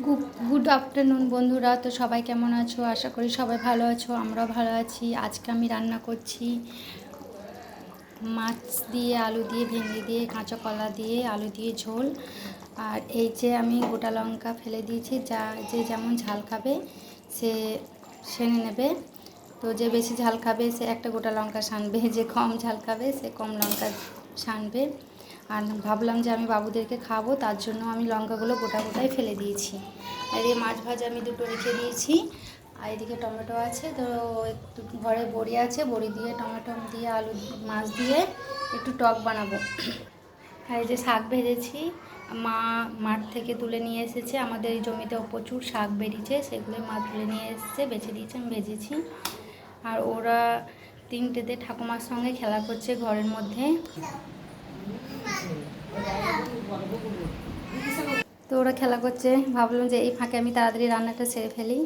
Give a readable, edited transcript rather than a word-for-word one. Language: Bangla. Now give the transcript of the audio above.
গুড আফটারনুন বন্ধুরা। তো সবাই কেমন আছো? আশা করি সবাই ভালো আছো, আমরাও ভালো আছি। আজকে আমি রান্না করছি মাছ দিয়ে, আলু দিয়ে, ভেন্ডি দিয়ে, কাঁচা কলা দিয়ে, আলু দিয়ে ঝোল। আর এই যে আমি গোটা লঙ্কা ফেলে দিয়েছি, যে যেমন ঝাল খাবে সে সেনে নেবে। তো যে বেশি ঝাল খাবে সে একটা গোটা লঙ্কা সানবে, যে কম ঝাল খাবে সে কম লঙ্কা সানবে। আর ভাবলাম যে আমি বাবুদেরকে খাবো, তার জন্য আমি লঙ্কাগুলো গোটা গোটাই ফেলে দিয়েছি। এদিকে মাছ ভাজা আমি দুটো রেখে দিয়েছি, আর এদিকে টমেটো আছে, তো একটু ঘরে বড়ি আছে, বড়ি দিয়ে টমেটো দিয়ে আলু মাছ দিয়ে একটু টক বানাবো। আর এই যে শাক ভেজেছি, মা মাঠ থেকে তুলে নিয়ে এসেছে, আমাদের এই জমিতে প্রচুর শাক বেরিয়েছে, সেগুলোই মা তুলে নিয়ে এসেছে, বেছে দিয়েছে, আমি ভেজেছি। আর ওরা তিনটেতে ঠাকুমার সঙ্গে খেলা করছে ঘরের মধ্যে। তো ওরা খেলা করছে, ভাবলাম যে এই ফাঁকে আমি তাড়াতাড়ি রান্নাটা সেরে ফেলি।